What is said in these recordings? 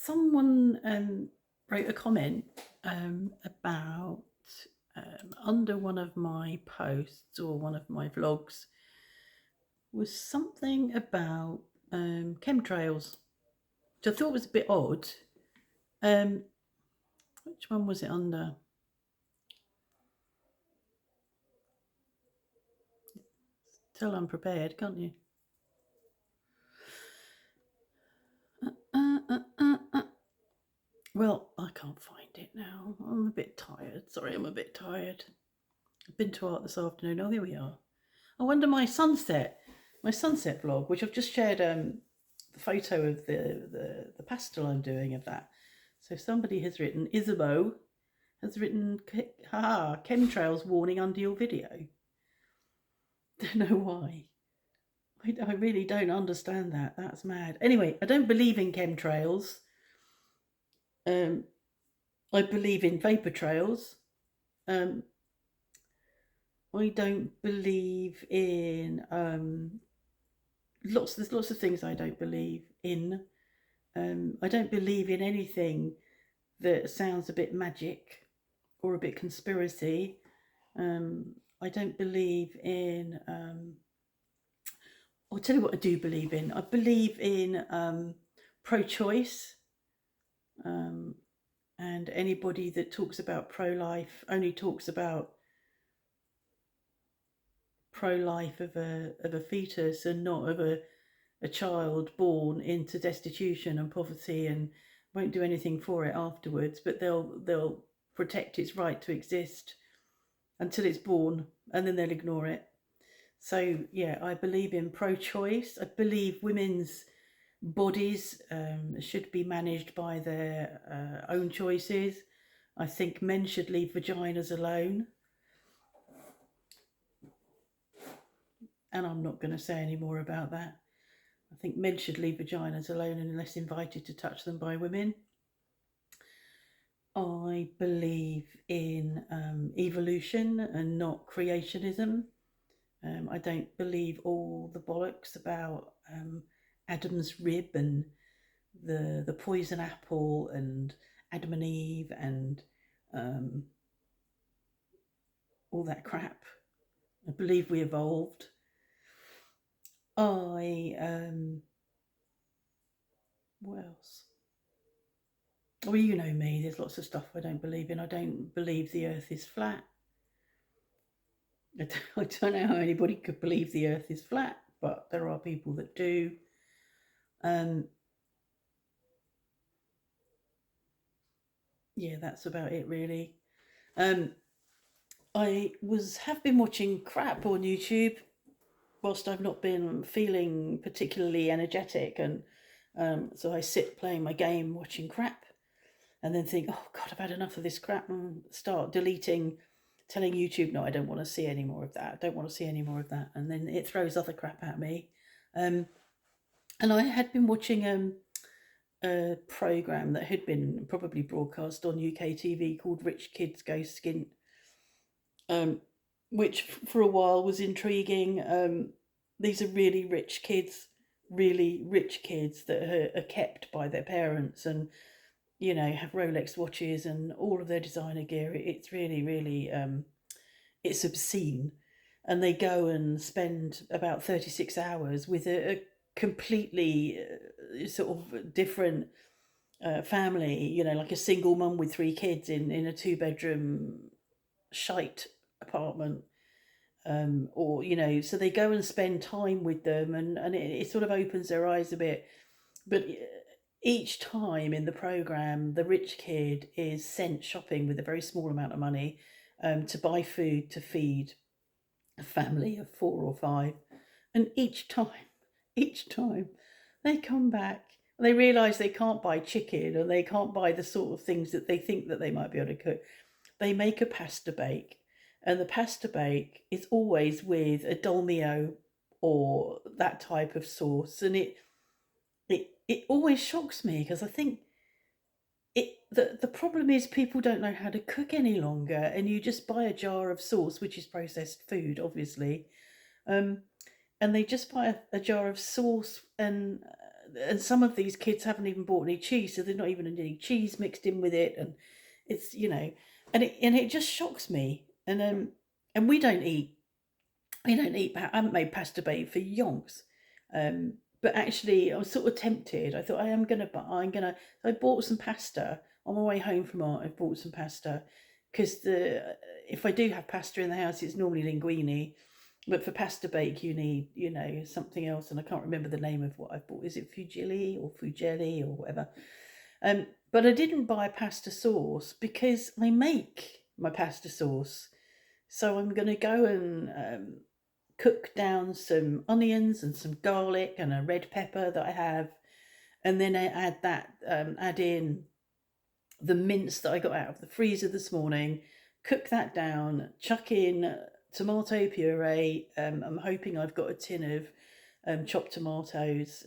Someone wrote a comment about under one of my posts or one of my vlogs was something about chemtrails, which I thought was a bit odd. Which one was it under? Tell I'm prepared, can't you? Well, I can't find it now. I'm a bit tired. Sorry, I'm a bit tired. I've been to art this afternoon. Oh, here we are. Oh, under my sunset vlog, which I've just shared the photo of the pastel I'm doing of that. So somebody has written, Isabeau has written, chemtrails warning under your video. Don't know why. I really don't understand that. That's mad. Anyway, I don't believe in chemtrails. I believe in vapor trails. I don't believe in there's lots of things I don't believe in. I don't believe in anything that sounds a bit magic or a bit conspiracy. I don't believe in I'll tell you what I do believe in. I believe in pro-choice, and anybody that talks about pro-life only talks about pro-life of a fetus and not of a child born into destitution and poverty, and won't do anything for it afterwards, but they'll protect its right to exist until it's born, and then they'll ignore it. So yeah, I believe in pro-choice. I believe women's bodies should be managed by their own choices. I think men should leave vaginas alone. And I'm not going to say any more about that. I think men should leave vaginas alone unless invited to touch them by women. I believe in evolution and not creationism. I don't believe all the bollocks about Adam's rib and the poison apple and Adam and Eve and all that crap. I believe we evolved. What else? Well, you know me, there's lots of stuff I don't believe in. I don't believe the earth is flat. I don't know how anybody could believe the earth is flat, but there are people that do. Yeah, that's about it really. I have been watching crap on YouTube whilst I've not been feeling particularly energetic, and so I sit playing my game watching crap and then think, oh God, I've had enough of this crap, and start deleting, telling YouTube, no, I don't want to see any more of that. I don't want to see any more of that. And then it throws other crap at me. And I had been watching a programme that had been probably broadcast on UK TV called Rich Kids Go Skint, which for a while was intriguing. These are really rich kids that are kept by their parents, and you know, have Rolex watches and all of their designer gear. It's really, really, it's obscene. And they go and spend about 36 hours with a completely sort of different family, you know, like a single mum with 3 kids in a 2-bedroom shite apartment. Or, you know, so they go and spend time with them, and it sort of opens their eyes a bit. But each time in the program, the rich kid is sent shopping with a very small amount of money to buy food to feed a family of 4 or 5. And each time they come back, they realise they can't buy chicken, or they can't buy the sort of things that they think that they might be able to cook. They make a pasta bake, and the pasta bake is always with a dolmio or that type of sauce, and it always shocks me, because I think the problem is people don't know how to cook any longer, and you just buy a jar of sauce, which is processed food, obviously, and they just buy a jar of sauce and and some of these kids haven't even bought any cheese, so there's not even any cheese mixed in with it, and it's and it just shocks me. And we don't eat. I haven't made pasta bake for yonks. Um, but actually, I was sort of tempted. I thought I bought some pasta on my way home from art. I bought some pasta because the if I do have pasta in the house, it's normally linguine. But for pasta bake, you need something else, and I can't remember the name of what I bought. Is it fusilli or fugelli or whatever? But I didn't buy pasta sauce because I make my pasta sauce. So I'm going to go and cook down some onions and some garlic and a red pepper that I have, and then I add in the mince that I got out of the freezer this morning. Cook that down, chuck in tomato puree. I'm hoping I've got a tin of chopped tomatoes.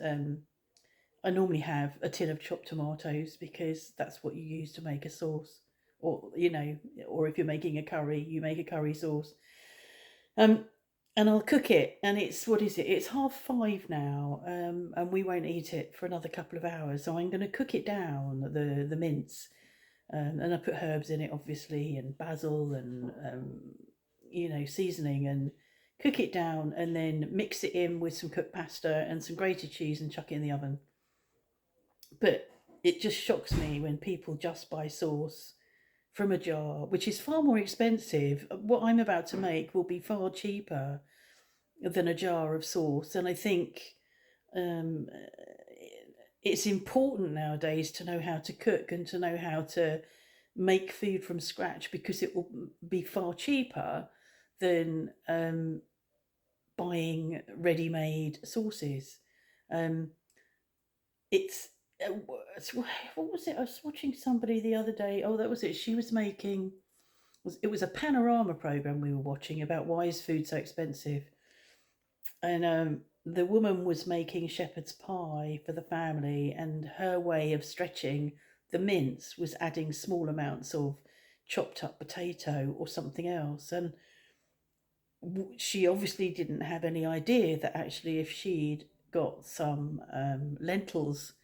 I normally have a tin of chopped tomatoes because that's what you use to make a sauce, or if you're making a curry, you make a curry sauce. Um, and I'll cook it, and it's what is it? It's 5:30 now, and we won't eat it for another couple of hours. So I'm going to cook it down, the mince, and I put herbs in it, obviously, and basil, and seasoning, and cook it down, and then mix it in with some cooked pasta and some grated cheese, and chuck it in the oven. But it just shocks me when people just buy sauce from a jar, which is far more expensive. What I'm about to make will be far cheaper than a jar of sauce. And I think um, it's important nowadays to know how to cook and to know how to make food from scratch, because it will be far cheaper than buying ready-made sauces. Um, it's what was it? I was watching somebody the other day. Oh, that was it. She was making. It was a panorama program we were watching about why is food so expensive, and the woman was making shepherd's pie for the family, and her way of stretching the mince was adding small amounts of chopped up potato or something else, and she obviously didn't have any idea that actually if she'd got some lentils,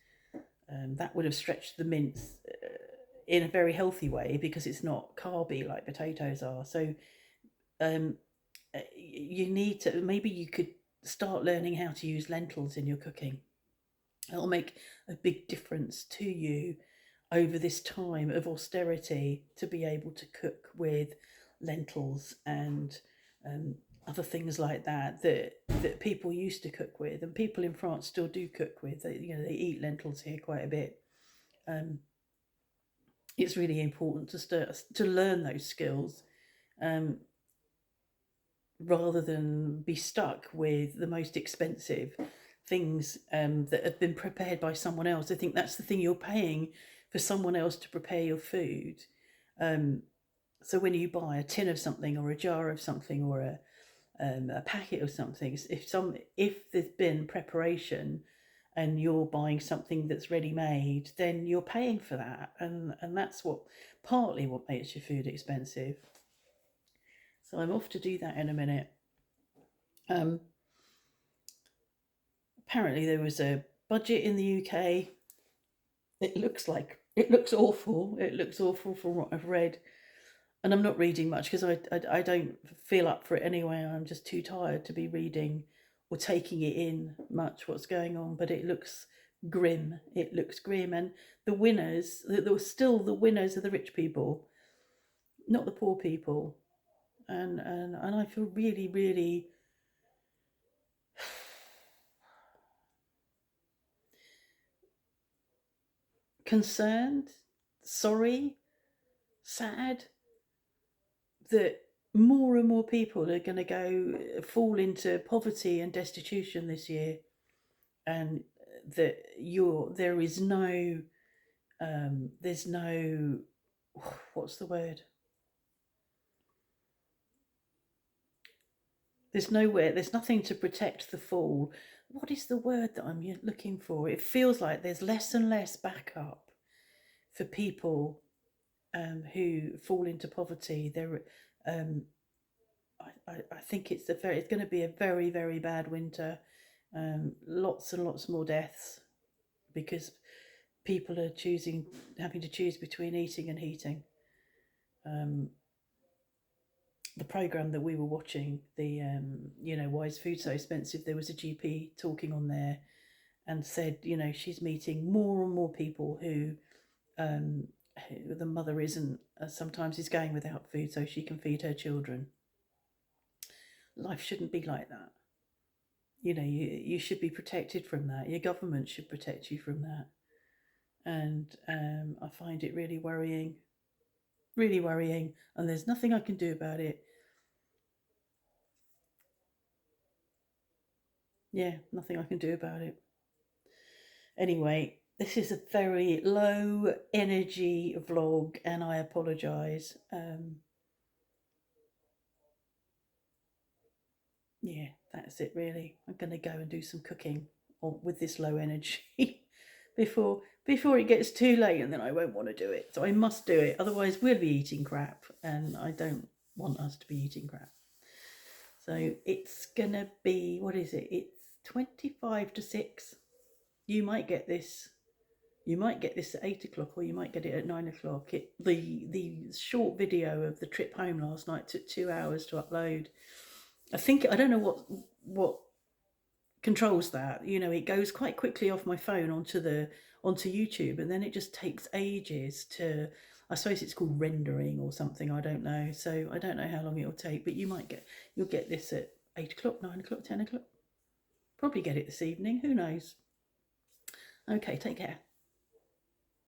that would have stretched the mince in a very healthy way, because it's not carby like potatoes are. So um, you need to, maybe you could start learning how to use lentils in your cooking. It'll make a big difference to you over this time of austerity, to be able to cook with lentils and um, other things like that people used to cook with, and people in France still do cook with. They eat lentils here quite a bit. Um, it's really important to learn those skills, um, rather than be stuck with the most expensive things that have been prepared by someone else. I think that's the thing, you're paying for someone else to prepare your food. So when you buy a tin of something or a jar of something or a packet of something, if there's been preparation and you're buying something that's ready made, then you're paying for that, and that's partly what makes your food expensive. So I'm off to do that in a minute. Um, Apparently there was a budget in the UK. It looks awful. It looks awful from what I've read, and I'm not reading much because I don't feel up for it anyway. I'm just too tired to be reading or taking it in much what's going on. But it looks grim. It looks grim, and the winners, there were still the winners are the rich people, not the poor people, and I feel really, really concerned, sorry, sad that more and more people are going to fall into poverty and destitution this year, and that there is no there's no what's the word, there's nothing to protect the fall. What is the word that I'm looking for? It feels like there's less and less backup for people who fall into poverty. Um, I think it's going to be a very, very bad winter. Lots and lots more deaths. because people are having to choose between eating and heating. The program that we were watching, the why is food so expensive? There was a GP talking on there and said, she's meeting more and more people who the mother isn't sometimes is going without food so she can feed her children. Life shouldn't be like that. You should be protected from that. Your government should protect you from that. And I find it really worrying, and there's nothing I can do about it. Yeah, nothing I can do about it. Anyway, this is a very low energy vlog, and I apologise. Yeah, that's it really. I'm going to go and do some cooking with this low energy before it gets too late, and then I won't want to do it. So I must do it, otherwise we'll be eating crap, and I don't want us to be eating crap. So it's going to be, what is it? It's 25 to 6. You might get this at 8 o'clock, or you might get it at 9 o'clock. The short video of the trip home last night took 2 hours to upload. I don't know what controls that. It goes quite quickly off my phone onto YouTube, and then it just takes ages to. I suppose it's called rendering or something. I don't know. So I don't know how long it'll take, but you'll get this at 8 o'clock, 9 o'clock, 10 o'clock. Probably get it this evening. Who knows? Okay, take care.